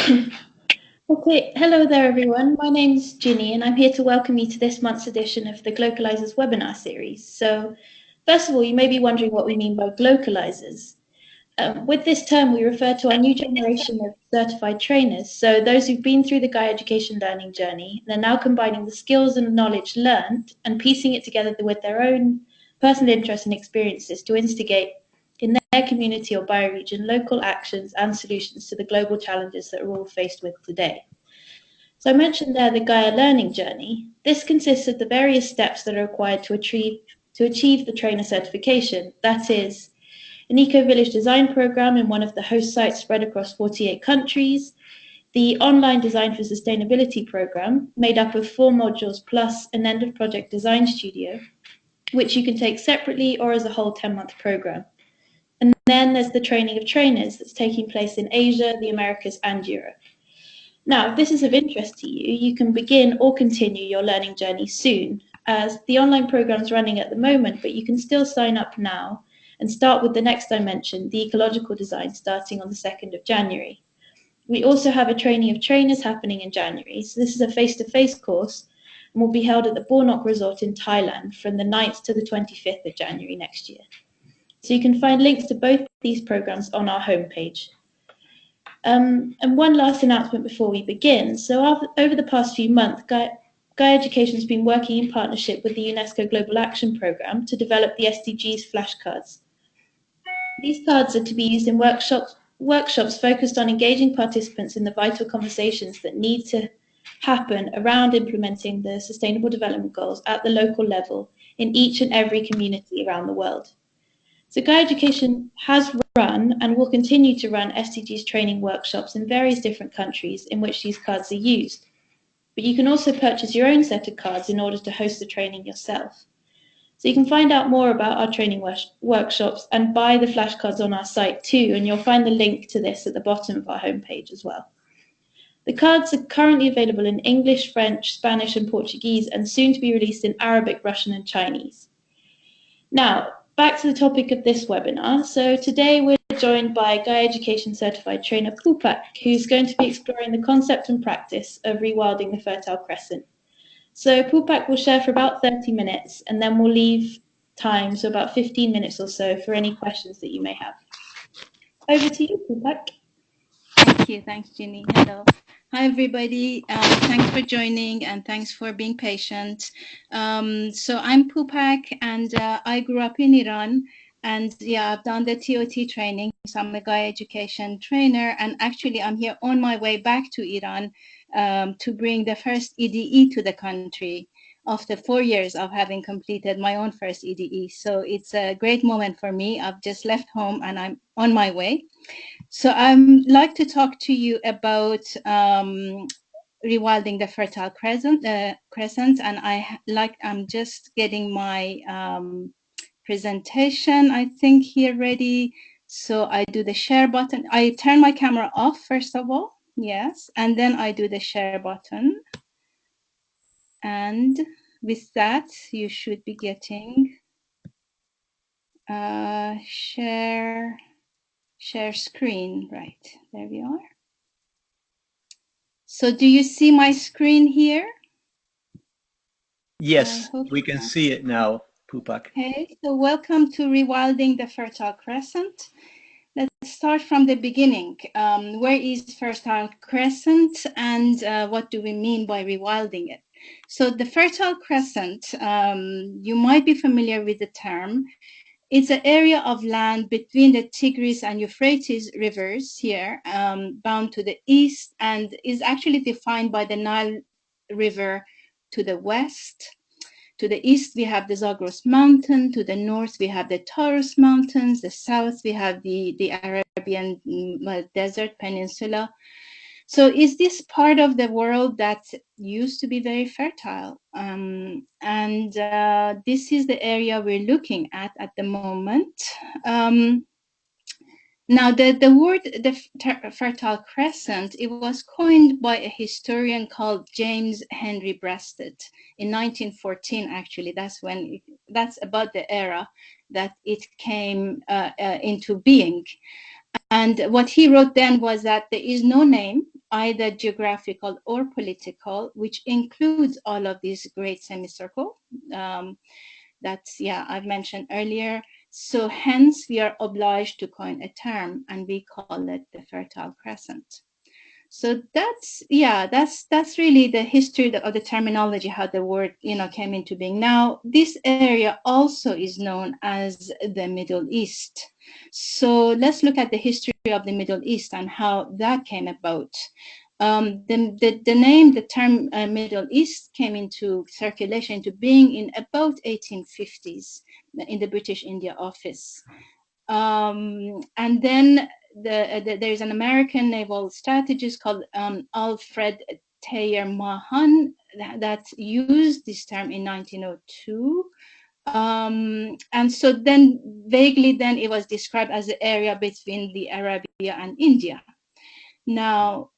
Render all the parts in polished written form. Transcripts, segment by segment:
Okay, hello there everyone. My name's Ginny and I'm here to welcome you to this month's edition of the Glocalisers webinar series. So, first of all, you may be wondering what we mean by Glocalisers. With this term, we refer to our new generation of certified trainers. So those who've been through the Gaia Education learning journey, they're now combining the skills and knowledge learned and piecing it together with their own personal interests and experiences to instigate in their community or bioregion local actions and solutions to the global challenges that we're all faced with today. So I mentioned there the Gaia learning journey. This consists of the various steps that are required to achieve the trainer certification. That is, an eco-village design program in one of the host sites spread across 48 countries, the online Design for Sustainability program, made up of 4 modules plus an end-of-project design studio, which you can take separately or as a whole 10-month program. And then there's the training of trainers that's taking place in Asia, the Americas, and Europe. Now, if this is of interest to you, you can begin or continue your learning journey soon, as the online program is running at the moment, but you can still sign up now and start with the next dimension, the ecological design, starting on the 2nd of January. We also have a training of trainers happening in January. So this is a face-to-face course and will be held at the Bornok Resort in Thailand from the 9th to the 25th of January next year. So you can find links to both these programs on our homepage. And one last announcement before we begin. So over the past few months, Gaia Education has been working in partnership with the UNESCO Global Action Programme to develop the SDGs flashcards. These cards are to be used in workshops focused on engaging participants in the vital conversations that need to happen around implementing the Sustainable Development Goals at the local level in each and every community around the world. So Gaia Education has run and will continue to run SDGs training workshops in various different countries in which these cards are used. But you can also purchase your own set of cards in order to host the training yourself. So you can find out more about our training workshops and buy the flashcards on our site too, and you'll find the link to this at the bottom of our homepage as well. The cards are currently available in English, French, Spanish and Portuguese, and soon to be released in Arabic, Russian and Chinese. Now, back to the topic of this webinar. So today we're joined by Gaia Education Certified Trainer Pupak, who's going to be exploring the concept and practice of rewilding the Fertile Crescent. So Pupak will share for about 30 minutes and then we'll leave time, so about 15 minutes or so, for any questions that you may have. Over to you, Pupak. Thank you. Thanks, Ginny. Hello. Hi, everybody. Thanks for joining and thanks for being patient. So I'm Pupak and I grew up in Iran. And yeah, I've done the TOT training. So I'm a Gaia Education trainer. And actually, I'm here on my way back to Iran to bring the first EDE to the country after 4 years of having completed my own first EDE. So it's a great moment for me. I've just left home and I'm on my way. So I'd like to talk to you about rewilding the Fertile Crescent, and I'm just getting my presentation, I think, here ready. So I do the share button. I turn my camera off first of all, yes, and then I do the share button. And with that, you should be getting share screen. Right, there we are. So do you see my screen here? Yes, we can see it now, Pupak. Okay, so welcome to Rewilding the Fertile Crescent. Let's start from the beginning. Where is Fertile Crescent and what do we mean by rewilding it? So the Fertile Crescent, you might be familiar with the term. It's an area of land between the Tigris and Euphrates rivers here, bound to the east, and is actually defined by the Nile River to the west. To the east, we have the Zagros Mountain. To the north, we have the Taurus Mountains. The south, we have the Arabian Desert Peninsula. So is this part of the world that used to be very fertile? This is the area we're looking at the moment. Now, the word Fertile Crescent, it was coined by a historian called James Henry Breasted in 1914, actually. That's about the era that it came into being. And what he wrote then was that there is no name either geographical or political, which includes all of these great semicircle. That's, yeah, I've mentioned earlier. So hence we are obliged to coin a term, and we call it the Fertile Crescent. So that's, yeah, that's really the history of the terminology, how the word, came into being. Now, this area also is known as the Middle East. So let's look at the history of the Middle East and how that came about. The term Middle East came into circulation, into being in about 1850s in the British India Office. And then there's an American naval strategist called Alfred Thayer Mahan that used this term in 1902. And so then vaguely then it was described as the area between the Arabia and India. Now,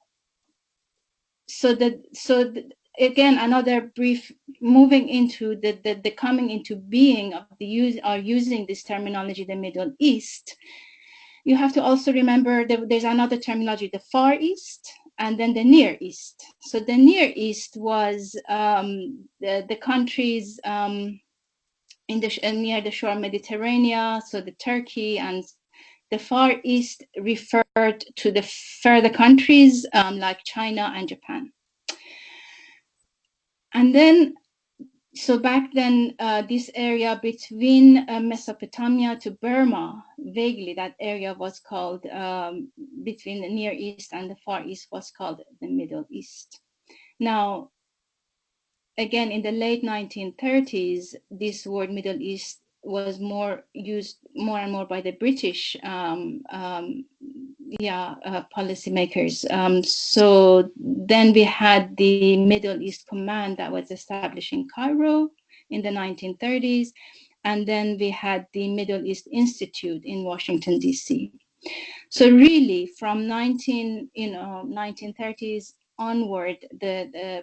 again, another brief moving into the coming into being of the using this terminology, the Middle East. You have to also remember that there's another terminology, the Far East, and then the Near East. So the Near East was the countries near the shore of Mediterranean, so the Turkey, and the Far East referred to the further countries like China and Japan. And then, so back then, this area between Mesopotamia to Burma, vaguely that area was called, between the Near East and the Far East was called the Middle East. Now, again, in the late 1930s, this word Middle East was used more and more by the British policymakers. So then we had the Middle East Command that was established in Cairo in the 1930s. And then we had the Middle East Institute in Washington, D.C. So really from 1930s onward,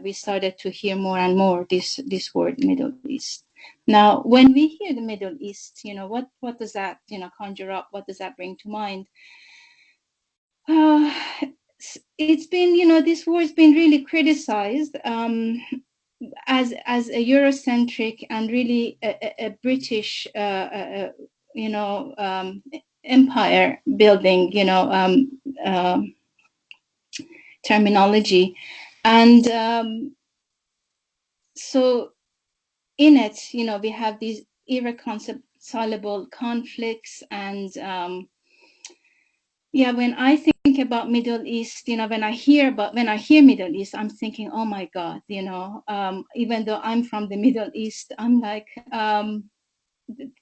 we started to hear more and more this word Middle East. Now, when we hear the Middle East, what does that, conjure up? What does that bring to mind? It's been, this word's been really criticized as a Eurocentric and really a British, empire building, terminology. And so in it, we have these irreconcilable conflicts. And when I think about Middle East, when I hear Middle East, I'm thinking, oh my God, even though I'm from the Middle East, I'm like,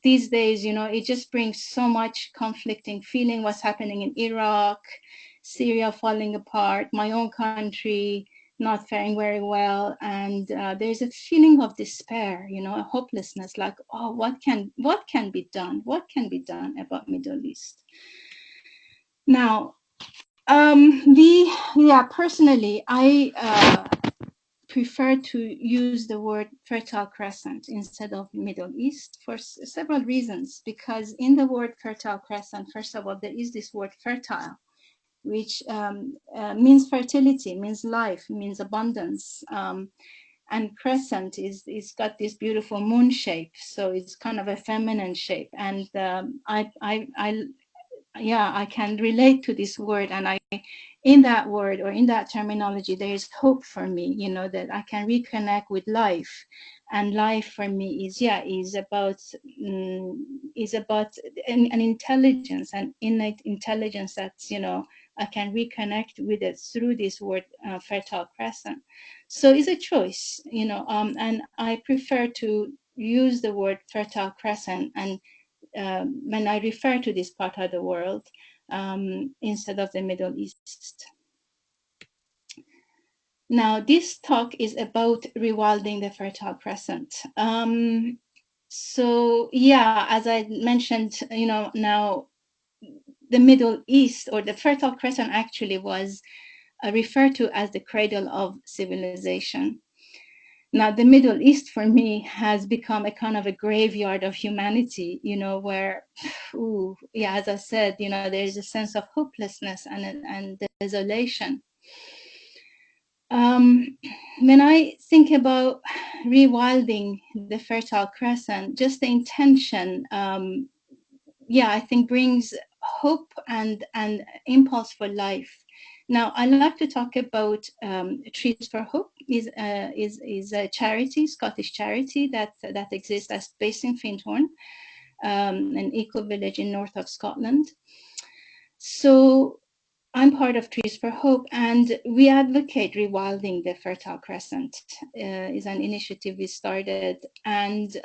these days, it just brings so much conflicting feeling, what's happening in Iraq, Syria falling apart, my own country not faring very well. And there's a feeling of despair, a hopelessness, like, oh, what can be done? What can be done about Middle East? Now, personally, I prefer to use the word Fertile Crescent instead of Middle East for several reasons. Because in the word Fertile Crescent, first of all, there is this word fertile, which means fertility, means life, means abundance. And crescent is got this beautiful moon shape, so it's kind of a feminine shape. And I can relate to this word, and in that word or in that terminology, there is hope for me, that I can reconnect with life. And life for me is about an intelligence, an innate intelligence that's, I can reconnect with it through this word, Fertile Crescent. So it's a choice, and I prefer to use the word Fertile Crescent and when I refer to this part of the world instead of the Middle East. Now, this talk is about rewilding the Fertile Crescent. As I mentioned, now the Middle East, or the Fertile Crescent, actually was referred to as the cradle of civilization. Now, the Middle East for me has become a kind of a graveyard of humanity, where, as I said, there's a sense of hopelessness and desolation. When I think about rewilding the Fertile Crescent, just the intention, yeah, I think brings hope and impulse for life. Now, I like to talk about Trees for Hope. Is a charity, Scottish charity that exists as based in Findhorn, an eco village in north of Scotland. So I'm part of Trees for Hope, and we advocate rewilding the Fertile Crescent. Is an initiative we started, and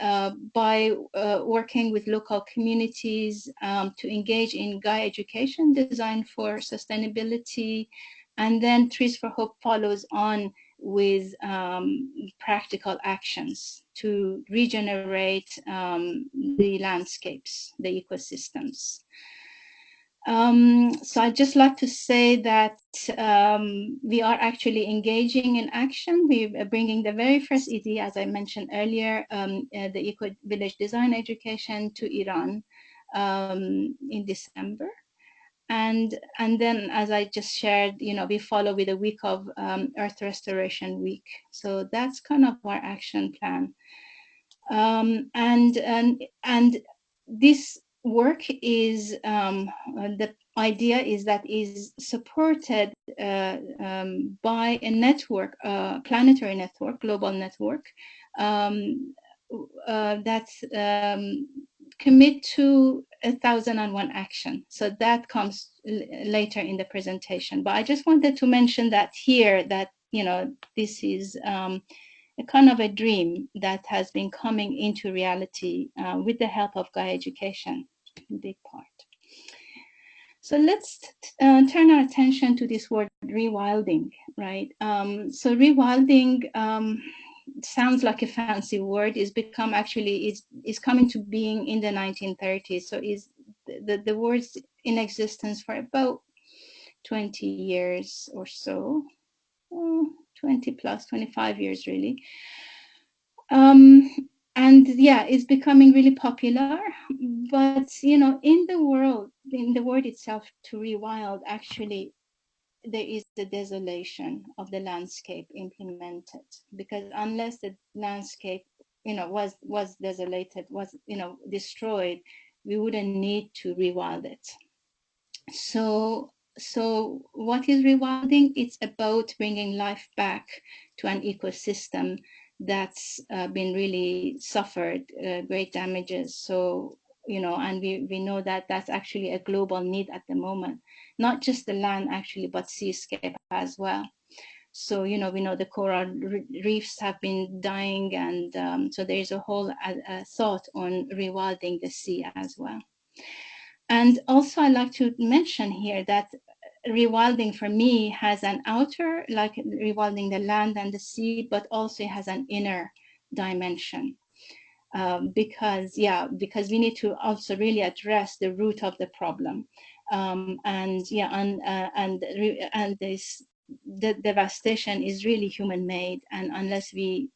by working with local communities to engage in Gaia Education designed for sustainability, and then Trees for Hope follows on with practical actions to regenerate the landscapes, the ecosystems. So I'd just like to say that we are actually engaging in action. We're bringing the very first ED, as I mentioned earlier, the Eco Village Design Education to Iran in December. And then, as I just shared, we follow with a week of Earth Restoration Week. So that's kind of our action plan. And this work is the idea is that is supported by a network, planetary network, global network that's commit to 1,001 action. So that comes later in the presentation. But I just wanted to mention that here, that this is a kind of a dream that has been coming into reality with the help of Gaia Education, in big part. So let's turn our attention to this word rewilding, right? So rewilding sounds like a fancy word. It's become actually is coming to being in the 1930s. So is the word's in existence for about 20 years or so, 20 plus 25 years really. And yeah, it's becoming really popular, but in the word itself, to rewild, actually there is the desolation of the landscape implemented, because unless the landscape was desolated, was destroyed, we wouldn't need to rewild it. So what is rewilding? It's about bringing life back to an ecosystem that's been really suffered great damages. So and we know that that's actually a global need at the moment, not just the land actually, but seascape as well. So we know the coral reefs have been dying, and so there's a whole thought on rewilding the sea as well. And also I like to mention here that rewilding for me has an outer, like rewilding the land and the sea, but also it has an inner dimension. Because we need to also really address the root of the problem. And this, the devastation is really human made, and unless we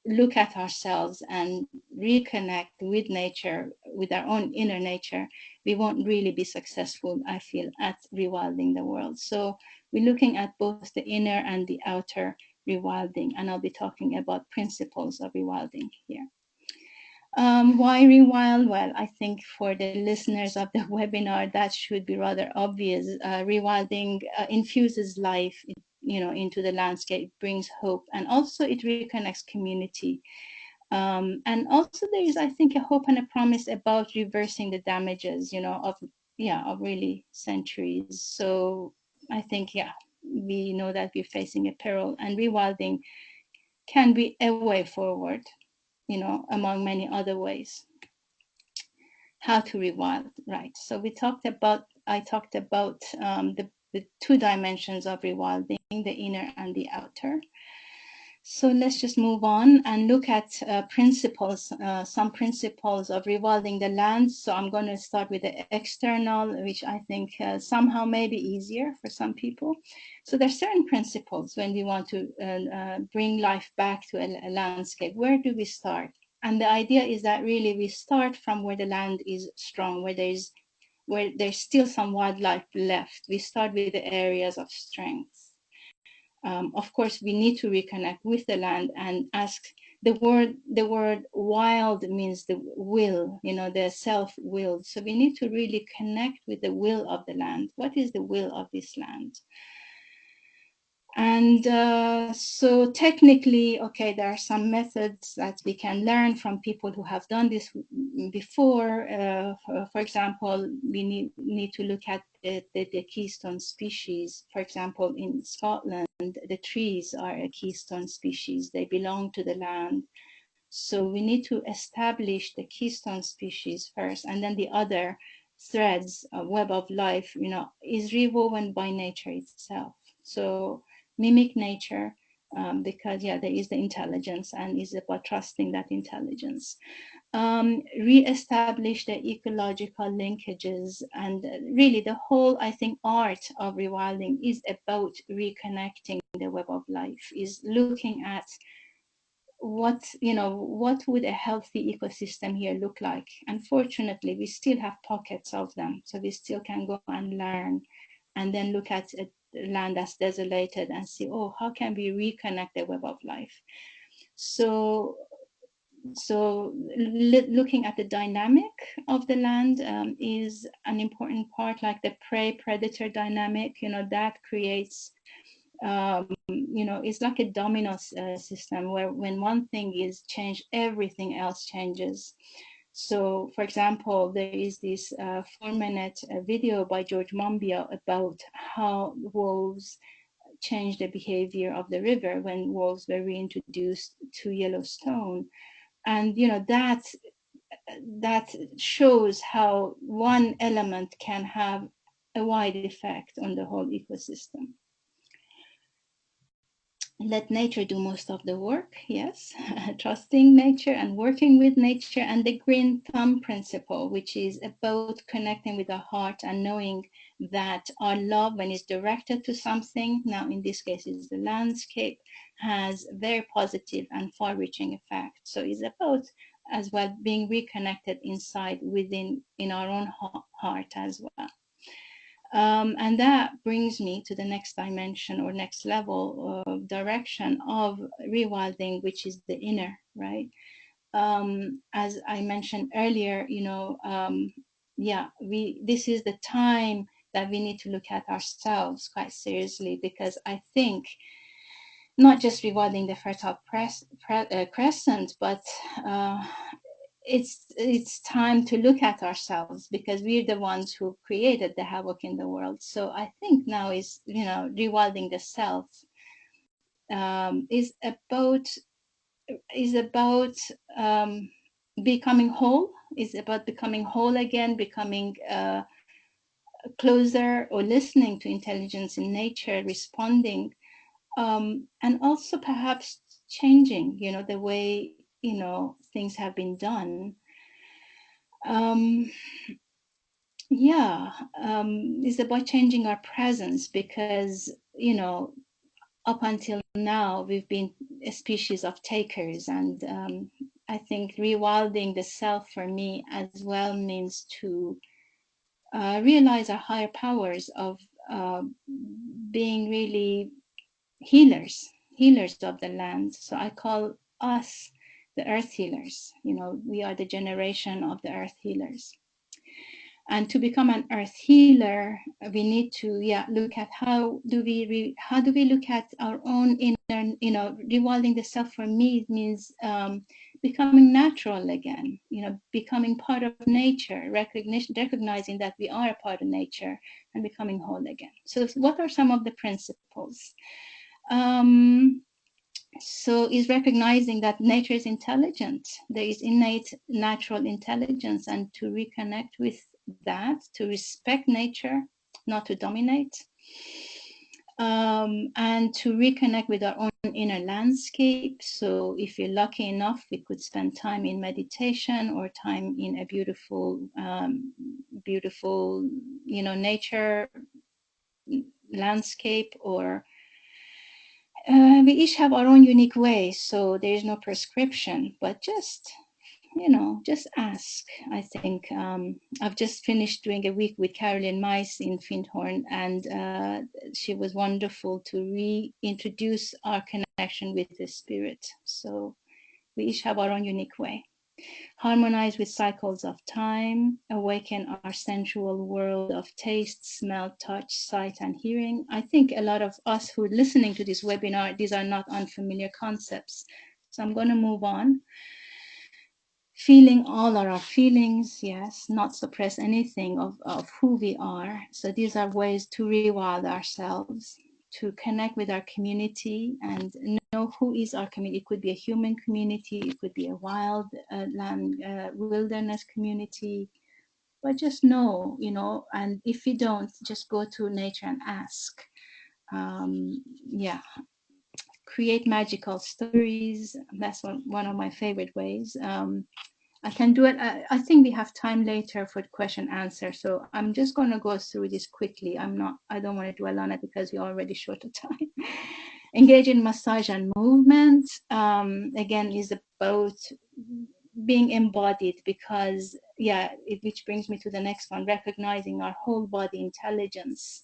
look at ourselves and reconnect with nature, with our own inner nature, we won't really be successful, I feel, at rewilding the world. So we're looking at both the inner and the outer rewilding, and I'll be talking about principles of rewilding here. Why rewild? Well, I think for the listeners of the webinar, that should be rather obvious. Rewilding infuses life, into the landscape, brings hope, and also it reconnects community. And also there is, I think, a hope and a promise about reversing the damages, of really centuries. So I think, we know that we're facing a peril, and rewilding can be a way forward, among many other ways. How to rewild, right? So I talked about the two dimensions of rewilding, the inner and the outer. So let's just move on and look at principles, some principles of rewilding the land. So I'm going to start with the external, which I think somehow may be easier for some people. So there's certain principles when we want to bring life back to a landscape. Where do we start? And the idea is that really we start from where the land is strong, where there's still some wildlife left. We start with the areas of strength. Of course, we need to reconnect with the land and ask. The word wild means the will, the self-will. So we need to really connect with the will of the land. What is the will of this land? And so technically, okay, there are some methods that we can learn from people who have done this before. For example, we need to look at the keystone species. For example, in Scotland, the trees are a keystone species. They belong to the land. So we need to establish the keystone species first, and then the other threads, web of life, is rewoven by nature itself. So mimic nature, because there is the intelligence, and is about trusting that intelligence. Re-establish the ecological linkages, and really the whole, I think, art of rewilding is about reconnecting the web of life, is looking at what would a healthy ecosystem here look like. Unfortunately, we still have pockets of them, so we still can go and learn and then look at a land that's desolated and see, oh, how can we reconnect the web of life? So looking at the dynamic of the land is an important part, like the prey-predator dynamic, that creates it's like a domino system where when one thing is changed, everything else changes. So, for example, there is this 4-minute video by George Monbiot about how wolves changed the behavior of the river when wolves were reintroduced to Yellowstone. And, that shows how one element can have a wide effect on the whole ecosystem. Let nature do most of the work, yes, trusting nature and working with nature, and the green thumb principle, which is about connecting with our heart and knowing that our love, when it's directed to something, now in this case is the landscape, has very positive and far-reaching effect. So it's about as well being reconnected inside in our own heart as well. And that brings me to the next dimension or next level of direction of rewilding, which is the inner, right? As I mentioned earlier, this is the time that we need to look at ourselves quite seriously, because I think not just rewilding the Fertile Crescent, but it's time to look at ourselves, because we're the ones who created the havoc in the world. So I think now is, rewilding the self is about becoming whole, is about becoming whole again, becoming closer, or listening to intelligence in nature, responding, and also perhaps changing, the way, things have been done. It's about changing our presence, because, up until now, we've been a species of takers. And I think rewilding the self for me as well means to realize our higher powers of being really healers of the land. So I call us the earth healers. We are the generation of the earth healers. And to become an earth healer, we need to look at how do we look at our own inner, rewilding the self for me means becoming natural again, becoming part of nature, recognizing that we are a part of nature, and becoming whole again. So what are some of the principles? So is recognizing that nature is intelligent. There is innate natural intelligence, and to reconnect with that, to respect nature, not to dominate, and to reconnect with our own inner landscape. So if you're lucky enough, we could spend time in meditation or time in a beautiful, nature landscape, or we each have our own unique way, so there is no prescription, but just you know, just ask. I think I've just finished doing a week with Caroline Mice in Findhorn, and she was wonderful to reintroduce our connection with the spirit. So we each have our own unique way. Harmonize with cycles of time, awaken our sensual world of taste, smell, touch, sight, and hearing. I think a lot of us who are listening to this webinar, these are not unfamiliar concepts. So I'm going to move on. Feeling all our feelings, yes, not suppress anything of who we are. So these are ways to rewild ourselves, to connect with our community and know who is our community. It could be a human community, it could be a wild land, wilderness community, but just know, you know, and if you don't, just go to nature and ask. Yeah, create magical stories. That's one of my favorite ways. I can do it. I think we have time later for question answer. So I'm just going to go through this quickly. I don't want to dwell on it because we're already short of time. Engage in massage and movement. Again, is about being embodied because, yeah, which brings me to the next one, recognizing our whole body intelligence.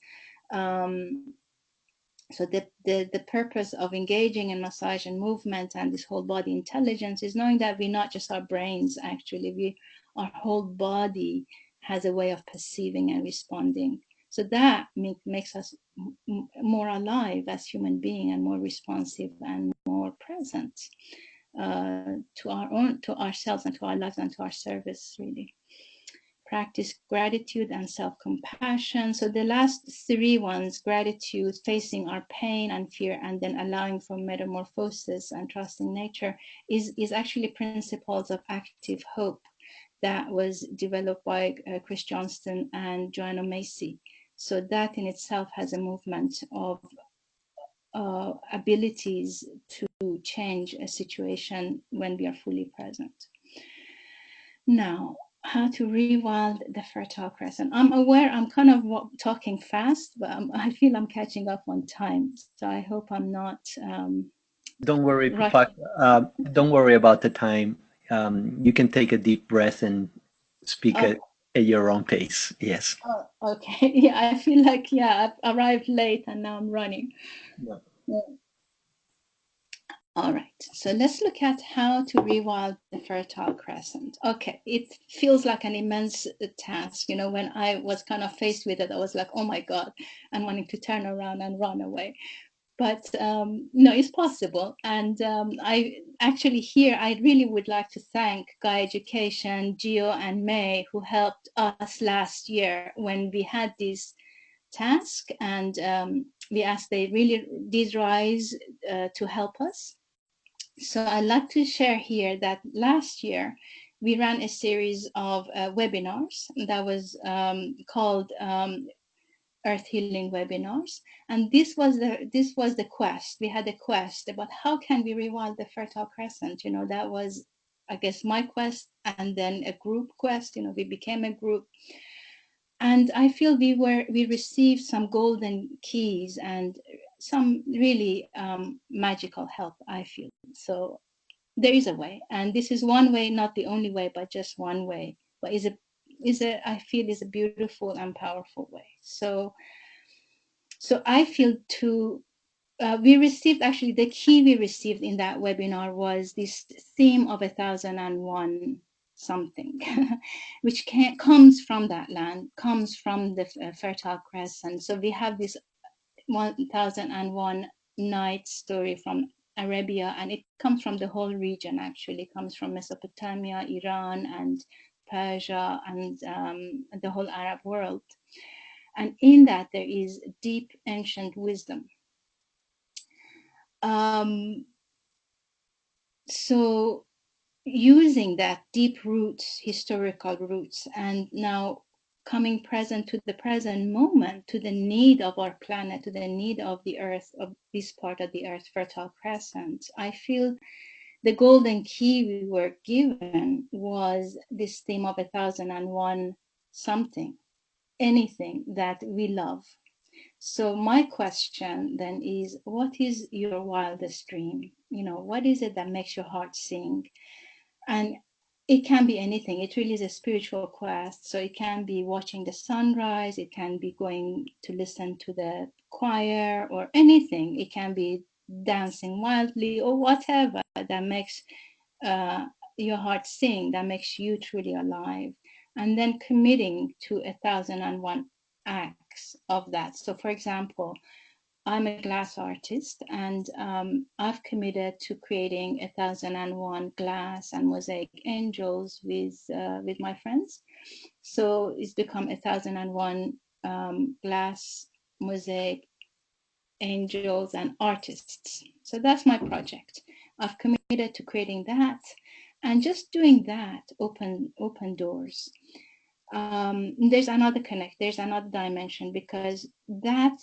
So the purpose of engaging in massage and movement and this whole body intelligence is knowing that we're not just our brains, actually. Our whole body has a way of perceiving and responding. So that makes us more alive as human beings and more responsive and more present to ourselves and to our lives and to our service, really. Practice gratitude and self-compassion. So the last three ones, gratitude, facing our pain and fear, and then allowing for metamorphosis and trusting nature, is actually principles of active hope that was developed by Chris Johnston and Joanna Macy. So that in itself has a movement of abilities to change a situation when we are fully present. Now, how to rewild the Fertile Crescent. I'm aware I'm kind of talking fast, but I feel I'm catching up on time. So I hope I'm not. Don't worry, Pupak. Don't worry about the time. You can take a deep breath and speak at your own pace. Yes. Oh, okay. Yeah, I feel like, yeah, I've arrived late and now I'm running. Yeah. Yeah. All right, so let's look at how to rewild the Fertile Crescent. Okay, it feels like an immense task. You know, when I was kind of faced with it, I was like, oh my God, I'm wanting to turn around and run away. But no, it's possible. And I actually here, I really would like to thank Gaia Education, Gio and May, who helped us last year when we had this task. And we asked they really did rise to help us. So I'd like to share here that last year we ran a series of webinars that was called Earth Healing Webinars, and this was the quest. We had a quest about how can we rewild the Fertile Crescent. You know, that was, I guess, my quest, and then a group quest. You know, we became a group, and I feel we received some golden keys and some really magical help. I feel so. There is a way, and this is one way, not the only way, but just one way. But I feel is a beautiful and powerful way. So I feel we received, actually the key we received in that webinar was this theme of 1001 something, which comes from that land, comes from the Fertile Crescent. So we have this 1001 night story from Arabia, and it comes from the whole region. Actually, it comes from Mesopotamia, Iran, and Persia, and the whole Arab world. And in that there is deep ancient wisdom. So using that deep roots, historical roots, and now coming present to the present moment, to the need of our planet, to the need of the earth, of this part of the earth, Fertile Crescent, I feel the golden key we were given was this theme of 1001 something, anything that we love. So my question then is, what is your wildest dream? You know, what is it that makes your heart sing? And it can be anything. It really is a spiritual quest. So it can be watching the sunrise. It can be going to listen to the choir or anything. It can be dancing wildly or whatever that makes your heart sing, that makes you truly alive. And then committing to 1,001 acts of that. So for example, I'm a glass artist, and I've committed to creating 1,001 glass and mosaic angels with my friends. So it's become 1,001 glass, mosaic, angels, and artists. So that's my project. I've committed to creating that, and just doing that open doors. There's another there's another dimension, because that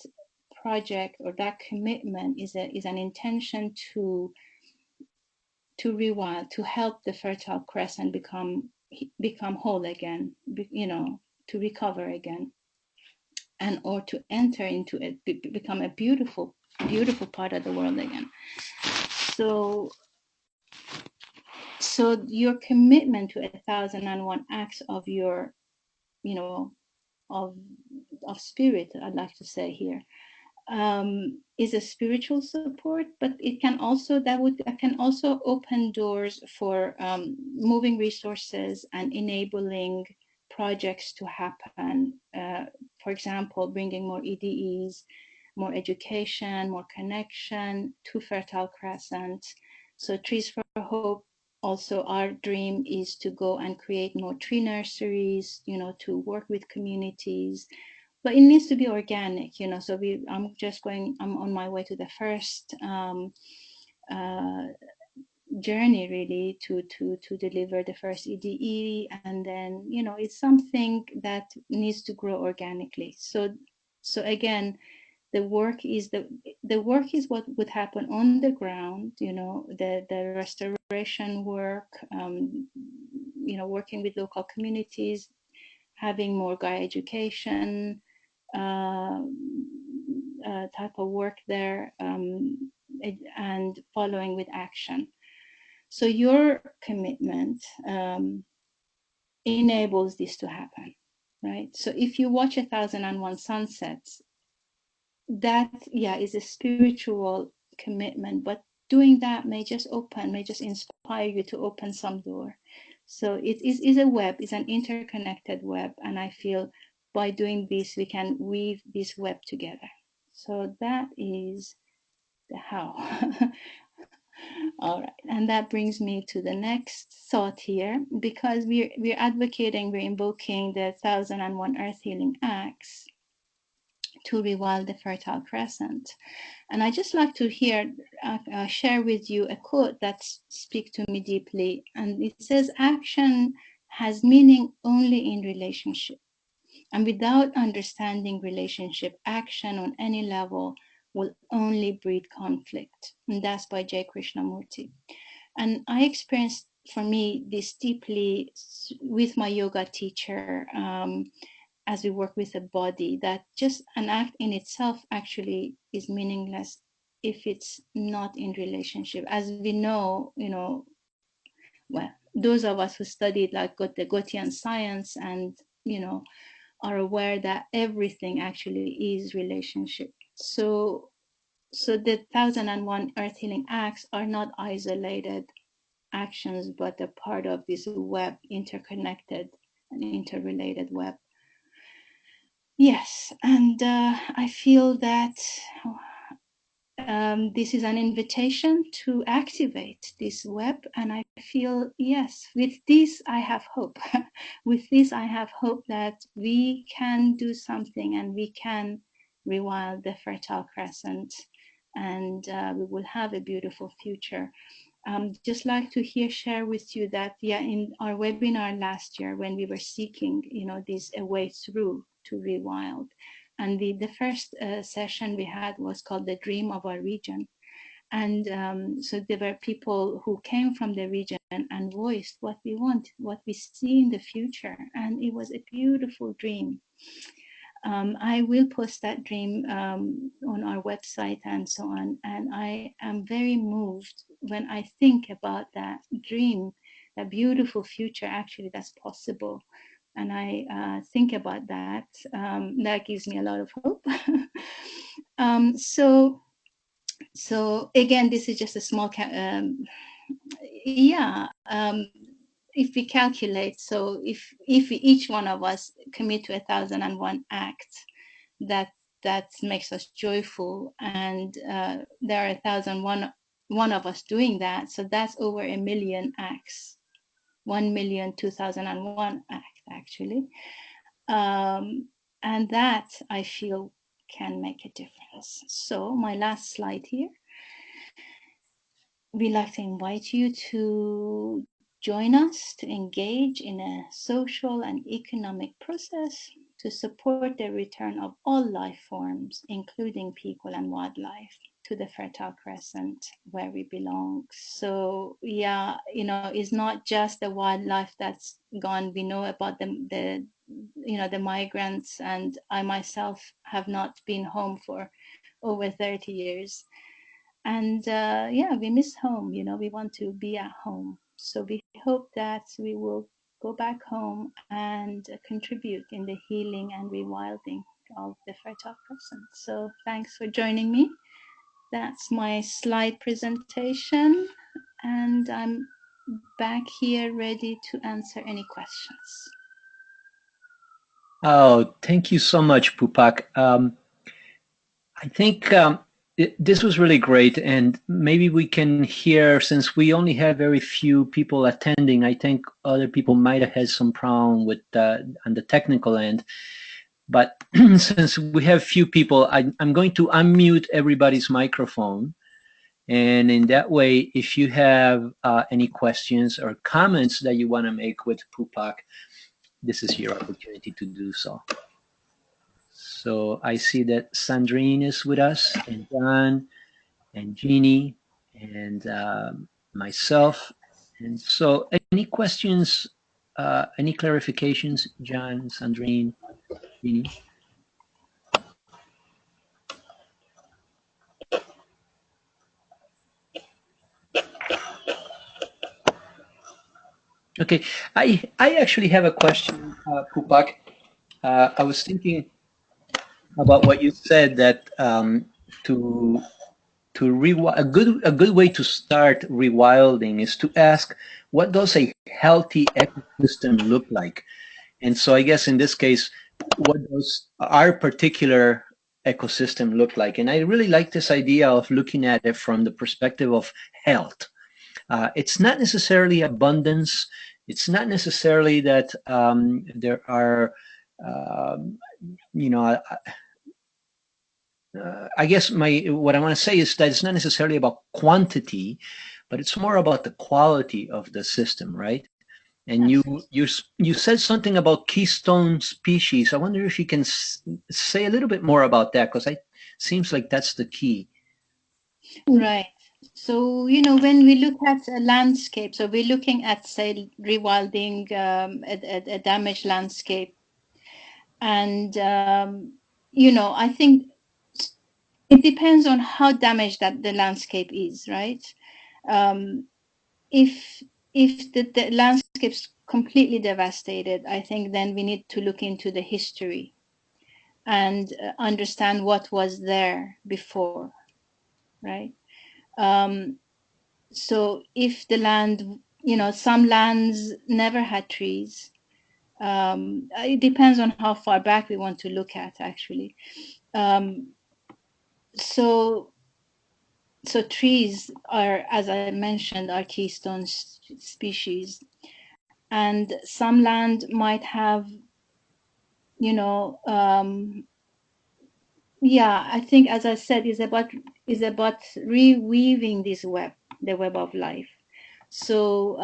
project or that commitment is an intention to rewild, to help the Fertile Crescent become whole again, to recover again, and or to enter into it, become a beautiful part of the world again. So your commitment to 1,001 acts of your, of spirit, I'd like to say here, is a spiritual support, but it can also open doors for moving resources and enabling projects to happen. For example, bringing more EDEs, more education, more connection to Fertile Crescent. So Trees for Hope, also our dream is to go and create more tree nurseries, to work with communities. But it needs to be organic, so I'm on my way to the first journey really to deliver the first EDE, and then it's something that needs to grow organically. So again, the work is what would happen on the ground, the restoration work, working with local communities, having more Gaia Education type of work there, and following with action. So your commitment enables this to happen, right? So if you watch 1,001 sunsets, that is a spiritual commitment, but doing that may just inspire you to open some door. So it is a web, it's an interconnected web, and I feel by doing this we can weave this web together. So that is the how. All right, and that brings me to the next thought here, because we're invoking the 1,001 earth healing acts to rewild the Fertile Crescent. And I just like to share with you a quote that speaks to me deeply. And it says, action has meaning only in relationship. And without understanding relationship, action on any level will only breed conflict. And that's by J. Krishnamurti. And I experienced, for me, this deeply with my yoga teacher, as we work with the body, that just an act in itself actually is meaningless if it's not in relationship. As we know, well, those of us who studied like the Gotian science and, are aware that everything actually is relationship. So the 1,001 earth healing acts are not isolated actions, but a part of this web, interconnected and interrelated web. Yes, and I feel that this is an invitation to activate this web, and I feel, yes, with this I have hope. With this I have hope that we can do something and we can rewild the Fertile Crescent, and we will have a beautiful future. Just like to share with you that, in our webinar last year, when we were seeking, this a way through to rewild, and the first session we had was called The Dream of Our Region. And so there were people who came from the region and voiced what we want, what we see in the future. And it was a beautiful dream. I will post that dream on our website and so on. And I am very moved when I think about that dream a beautiful future actually that's possible. And I think about that. That gives me a lot of hope. So again, this is just a small, if we calculate, so if each one of us commit to 1,001 acts, that makes us joyful, and there are 1,001 of us doing that, so that's over 1 million acts, 1,002,001 acts actually, and that I feel can make a difference. So my last slide here. We'd like to invite you to join us to engage in a social and economic process to support the return of all life forms, including people and wildlife, to the Fertile Crescent where we belong. So yeah, it's not just the wildlife that's gone. We know about the migrants, and I myself have not been home for over 30 years. And we miss home, we want to be at home. So we hope that we will go back home and contribute in the healing and rewilding of the Fertile Crescent. So thanks for joining me. That's my slide presentation, and I'm back here ready to answer any questions. Oh, thank you so much, Pupak. I think this was really great, and maybe we can hear, since we only have very few people attending, I think other people might have had some problem with on the technical end. But since we have few people, I'm going to unmute everybody's microphone. And in that way, if you have any questions or comments that you want to make with Pupak, this is your opportunity to do so. So I see that Sandrine is with us, and John, and Jeannie, and myself. And so any questions, any clarifications, John, Sandrine, Jeannie? Okay, I actually have a question, Pupak. I was thinking about what you said, that a good way to start rewilding is to ask, what does a healthy ecosystem look like? And so I guess in this case, what does our particular ecosystem look like? And I really like this idea of looking at it from the perspective of health. It's not necessarily abundance. It's not necessarily that there are, I guess what I want to say is that it's not necessarily about quantity, but it's more about the quality of the system, right? And you said something about Keystone Species. I wonder if you can say a little bit more about that, because it seems like that's the key. Right. So, when we look at a landscape, so we're looking at, say, rewilding a damaged landscape. And, I think it depends on how damaged that the landscape is, right? If the landscape's completely devastated, I think then we need to look into the history and understand what was there before, right? So if the land, some lands never had trees. It depends on how far back we want to look at, actually. So trees are, as I mentioned, are keystone species, and some land might have, I think, as I said, is about reweaving this web, the web of life. So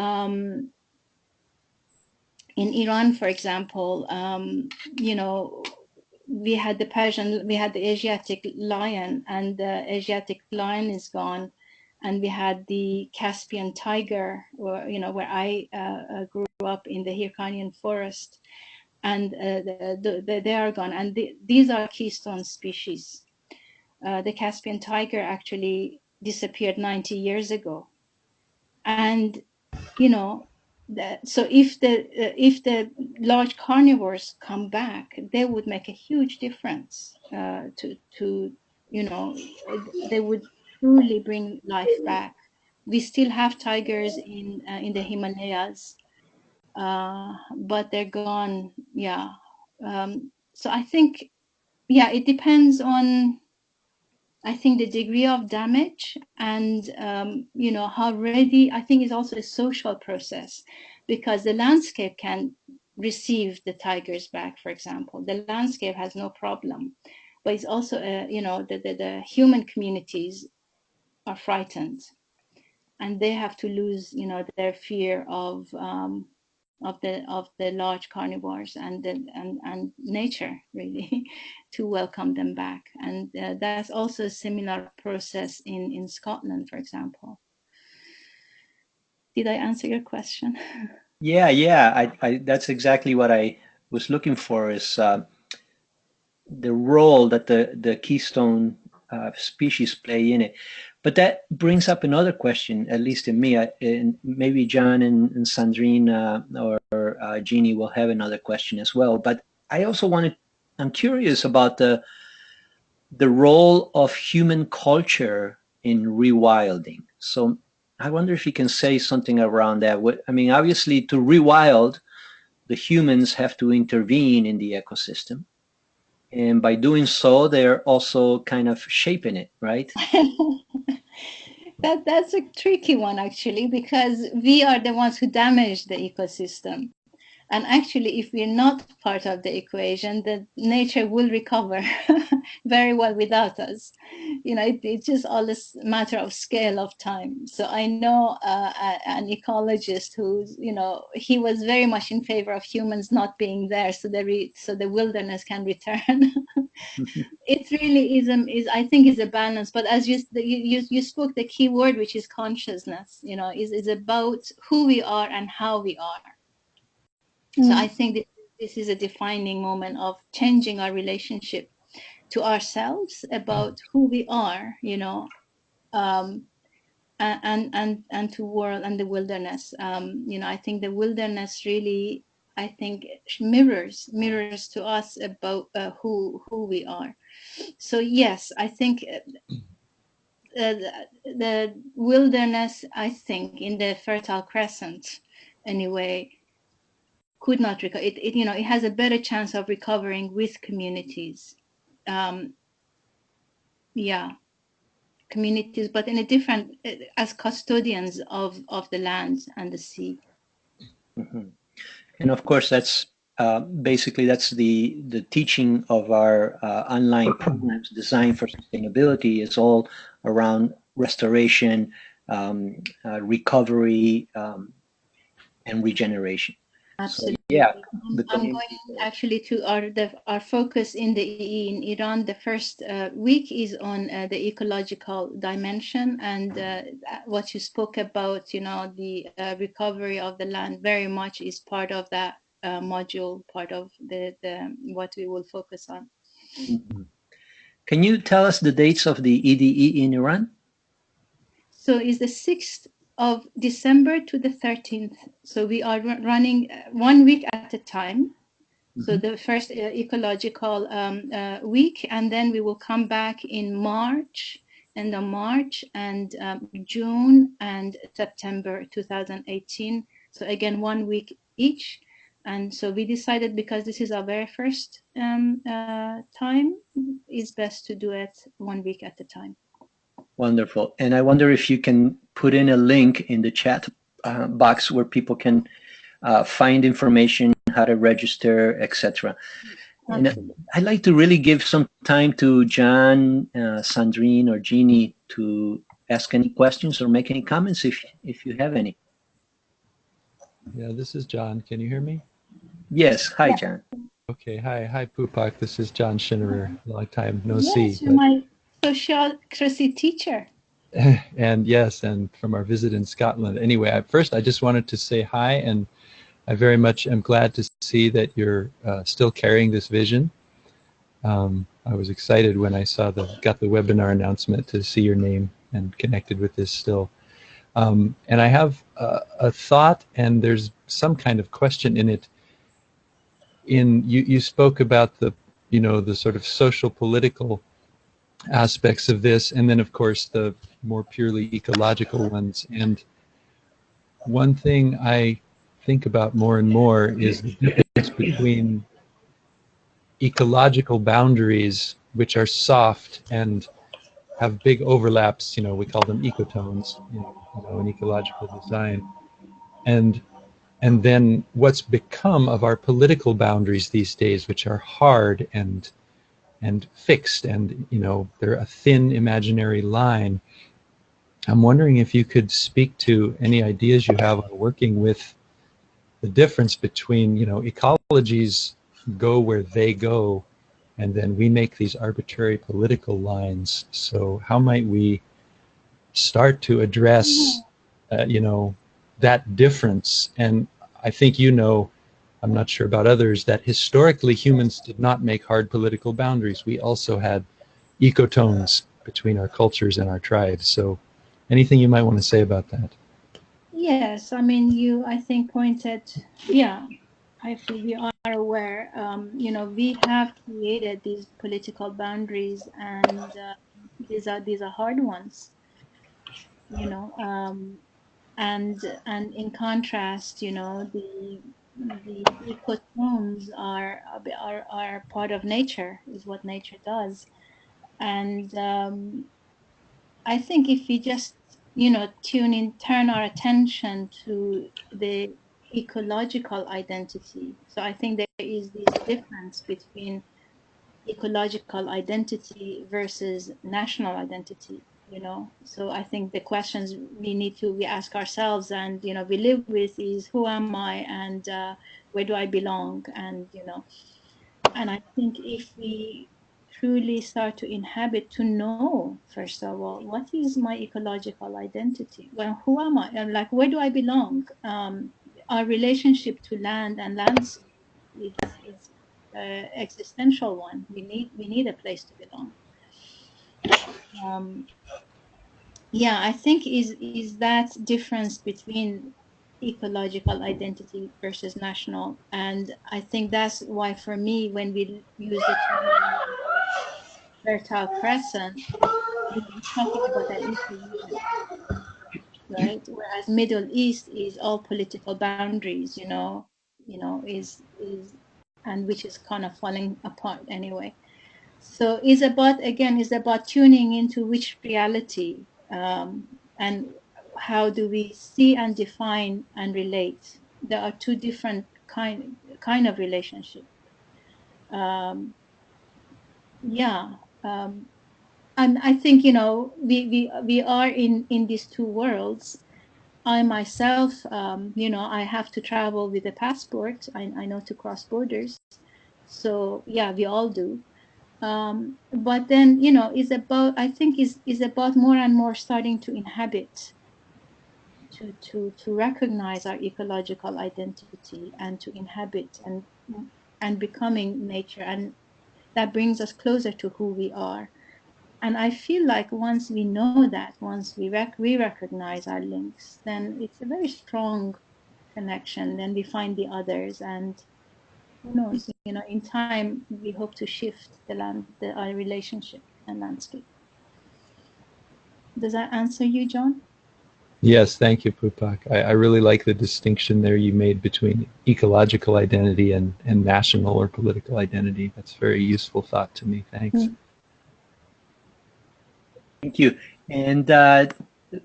in Iran, for example, we had the Asiatic lion, and the Asiatic lion is gone, and we had the Caspian tiger, where I grew up in the Hyrcanian forest, and they are gone, and these are keystone species. The Caspian tiger actually disappeared 90 years ago, and So if the large carnivores come back, they would make a huge difference to you know, they would truly bring life back. We still have tigers in the Himalayas, but they're gone. Yeah. So I think, yeah, it depends on, I think, the degree of damage and you know, how ready. I think it's also a social process, because the landscape can receive the tigers back. For example, the landscape has no problem, but it's also you know, the human communities are frightened, and they have to lose, you know, their fear of the large carnivores and nature, really, to welcome them back. And that's also a similar process in Scotland, for example. Did I answer your question? Yeah, yeah. That's exactly what I was looking for, is the role that the keystone species play in it. But that brings up another question, at least in me, and maybe John and Sandrine or Jeannie will have another question as well. But I also I'm curious about the role of human culture in rewilding. So I wonder if you can say something around that. I mean, obviously, to rewild, the humans have to intervene in the ecosystem. And by doing so, they're also kind of shaping it, right? That's a tricky one, actually, because we are the ones who damage the ecosystem. And actually, if we're not part of the equation, the nature will recover very well without us. You know, it's just all a matter of scale of time. So I know an ecologist who's, you know, he was very much in favor of humans not being there, so the wilderness can return. It really is I think is a balance. But as you spoke the key word, which is consciousness. You know, is about who we are and how we are. So I think this is a defining moment of changing our relationship to ourselves, about who we are, you know, and to world and the wilderness. You know, I think the wilderness really, I think, mirrors to us about who we are. So yes, I think the wilderness, I think, in the Fertile Crescent, anyway, could not recover. It you know, it has a better chance of recovering with communities. Yeah, communities, but in a different, as custodians of the land and the sea. Mm-hmm. And of course, that's basically that's the teaching of our online programs designed for sustainability. Is all around restoration, recovery, and regeneration. Absolutely. So, yeah, I'm going actually to our focus in Iran. The first week is on the ecological dimension, and what you spoke about, you know, the recovery of the land, very much is part of that module, part of the what we will focus on. Mm-hmm. Can you tell us the dates of the EDE in Iran? So it's the 6th of December to the 13th. So we are running 1 week at a time. So the first ecological week, and then we will come back in March, end of March, and June and September 2018. So again, 1 week each. And so we decided, because this is our very first time, it's best to do it 1 week at a time. Wonderful. And I wonder if you can put in a link in the chat box where people can find information, how to register, etc. And I'd like to really give some time to John, Sandrine, or Jeannie to ask any questions or make any comments if you have any. Yeah, this is John. Can you hear me? Yes. Hi, John. Okay. Hi, Pupak. This is John Schinnerer. Long time no yes, see. You're my sociocracy teacher. And yes, and from our visit in Scotland. Anyway, first I just wanted to say hi, and I very much am glad to see that you're still carrying this vision. I was excited when I got the webinar announcement to see your name and connected with this still. And I have a thought, and there's some kind of question in it. You spoke about the the sort of social political aspects of this, and then of course the more purely ecological ones. And one thing I think about more and more is the difference between ecological boundaries, which are soft and have big overlaps. We call them ecotones, in ecological design, and then what's become of our political boundaries these days, which are hard and fixed, and they're a thin imaginary line. I'm wondering if you could speak to any ideas you have on working with the difference between ecologies go where they go, and then we make these arbitrary political lines. So how might we start to address that difference? And I think I'm not sure about others, that historically humans did not make hard political boundaries. We also had ecotones between our cultures and our tribes. So anything you might want to say about that? Yes, I mean, I think pointed, yeah, I feel we are aware, we have created these political boundaries, and these are hard ones, and in contrast, the ecotones are part of nature, is what nature does. And I think if we just turn our attention to the ecological identity. So I think there is this difference between ecological identity versus national identity. So I think the questions we ask ourselves, and we live with, is who am I, and where do I belong? And and I think if we truly start to inhabit, to know, first of all, what is my ecological identity? Well, who am I? And like, where do I belong? Our relationship to land and landscape is existential one. We need a place to belong. Yeah, I think is that difference between ecological identity versus national. And I think that's why, for me, when we use the term Fertile Crescent, we're talking about an ecoregion, right? Whereas Middle East is all political boundaries, is and which is kind of falling apart anyway. So is about tuning into which reality, and how do we see and define and relate. There are two different kind of relationship. Yeah. And I think we are in these two worlds. I myself, I have to travel with a passport. I know to cross borders. So yeah, we all do. But then I think is about more and more starting to inhabit, to recognize our ecological identity, and to inhabit, and becoming nature, and that brings us closer to who we are. And I feel like once we know that, once we recognize our links, then it's a very strong connection. Then we find the others, and who knows, in time, we hope to shift our relationship and landscape. Does that answer you, John? Yes, thank you, Pupak. I really like the distinction there you made between ecological identity and national or political identity. That's a very useful thought to me. Thanks. Thank you. And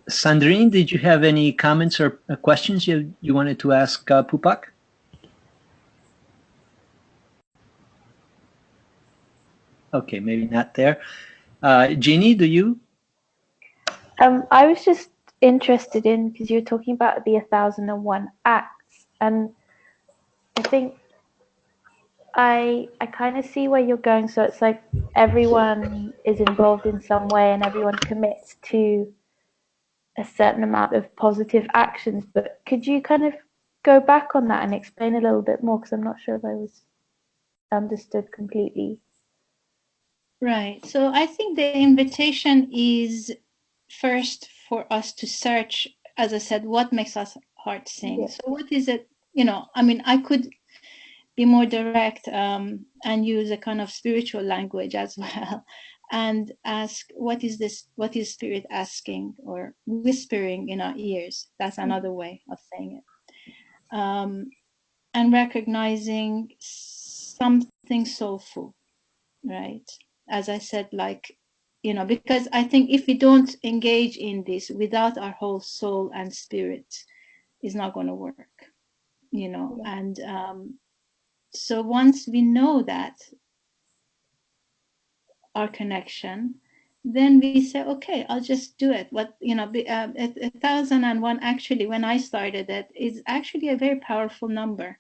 Sandrine, did you have any comments or questions you wanted to ask Pupak? Okay, maybe not there. Jeannie, do you? I was just interested in, because you're talking about the 1001 acts, and I think I kind of see where you're going. So it's like everyone is involved in some way, and everyone commits to a certain amount of positive actions. But could you kind of go back on that and explain a little bit more, because I'm not sure if I was understood completely. Right. So I think the invitation is first for us to search as I said, what makes us heart sing? Yeah. So what is it? You know, I mean, I could be more direct and use a kind of spiritual language as well, and ask, what is this? What is spirit asking or whispering in our ears? That's another way of saying it. And recognizing something soulful, right? As I said, like, you know, because I think if we don't engage in this without our whole soul and spirit, it's not going to work, you know. Yeah. And so once we know that our connection, then we say, okay, I'll just do it. What, you know, 1001, actually, when I started it, is actually a very powerful number.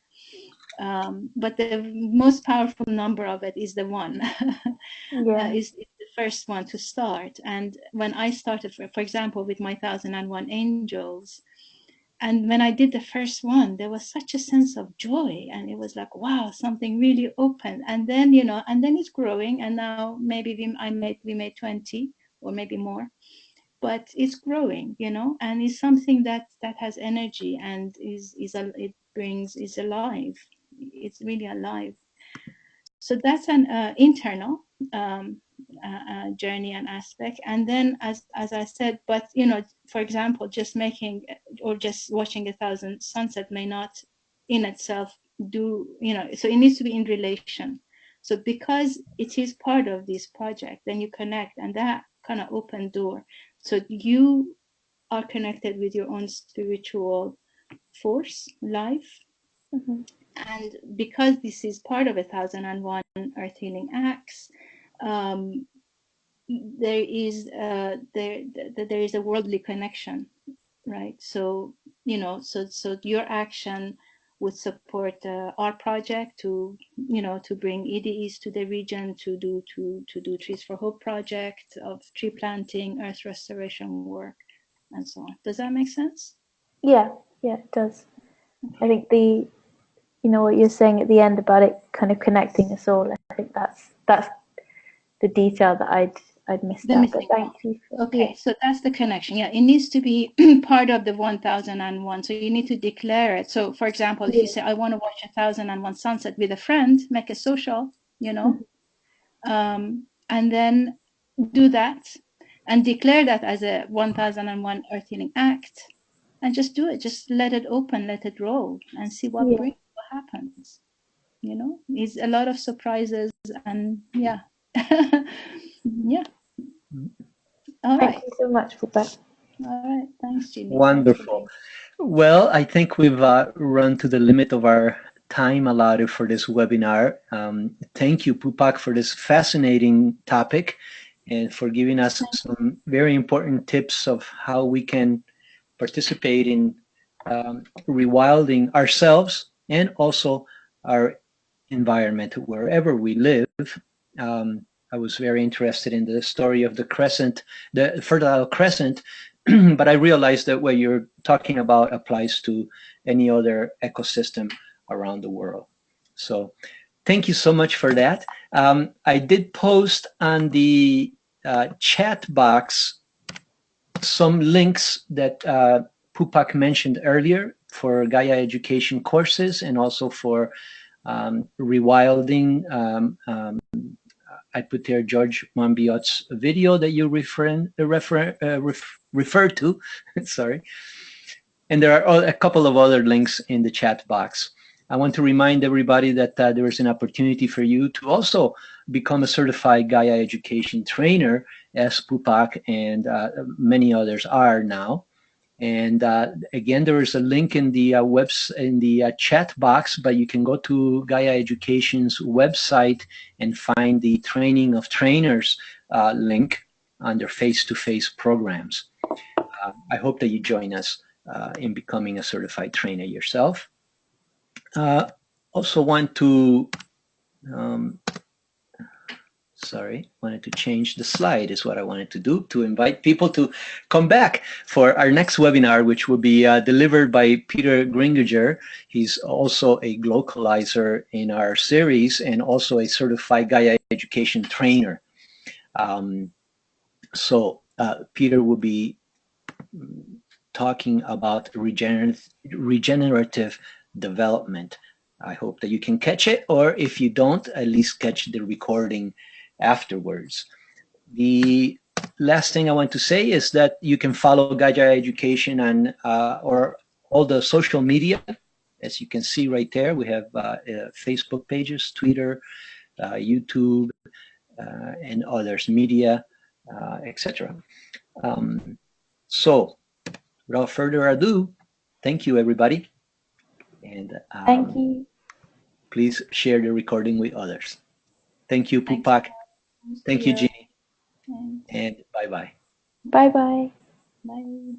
But the most powerful number of it is the one. Yeah. Is the first one to start. And when I started, for example, with my 1001 angels, and when I did the first one, there was such a sense of joy, and it was like, wow, something really open. And then, you know, and then it's growing, and now maybe we made 20 or maybe more, but it's growing, you know, and it's something that has energy and is alive. It's really alive. So that's an internal journey and aspect. And then, as I said, but, you know, for example, just making or just watching 1,000 sunset may not in itself do, you know, so it needs to be in relation. So because it is part of this project, then you connect, and that kind of open door. So you are connected with your own spiritual force, life. Mm-hmm. And because this is part of 1001 Earth Healing Acts, there is a worldly connection, right? So, you know, so your action would support our project to, you know, to bring EDEs to the region, to do Trees for Hope project of tree planting, earth restoration work, and so on. Does that make sense? Yeah, it does. Okay. I think you know what you're saying at the end about it kind of connecting us all. I think that's the detail that I'd missed out. But thank you. Okay, so that's the connection. Yeah, it needs to be part of the 1001. So you need to declare it. So, for example, if you say, I want to watch 1001 sunset with a friend, make a social, you know, and then do that and declare that as a 1001 Earth Healing Act, and just do it. Just let it open, let it roll, and see what happens. You know, it's a lot of surprises, and yeah. Yeah. All right. Thank you so much, Pupak. All right. Thanks, Jeannie. Wonderful. Well, I think we've run to the limit of our time allotted for this webinar. Thank you, Pupak, for this fascinating topic and for giving us some very important tips of how we can participate in rewilding ourselves and also our environment wherever we live. I was very interested in the story of the crescent, the Fertile Crescent, but I realized that what you're talking about applies to any other ecosystem around the world. So thank you so much for that. I did post on the chat box some links that Pupak mentioned earlier for Gaia Education courses and also for rewilding. I put there George Monbiot's video that you referred to, sorry. And there are a couple of other links in the chat box. I want to remind everybody that there is an opportunity for you to also become a certified Gaia Education trainer, as Pupak and many others are now. And again, there is a link in the chat box, but you can go to Gaia Education's website and find the Training of Trainers link under face-to-face programs. I hope that you join us in becoming a certified trainer yourself. Also want to wanted to change the slide is what I wanted to do, to invite people to come back for our next webinar, which will be delivered by Peter Gringiger. He's also a Glocalizer in our series and also a certified Gaia Education trainer. So Peter will be talking about regenerative development. I hope that you can catch it, or if you don't, at least catch the recording afterwards. The last thing I want to say is that you can follow Gaia Education on or all the social media. As you can see right there, we have Facebook pages, Twitter, YouTube, and others, media, etc. So, without further ado, thank you, everybody. And Thank you. Please share the recording with others. Thank you, Pupak. Thank you, Jeannie. And bye-bye. Bye-bye. Bye.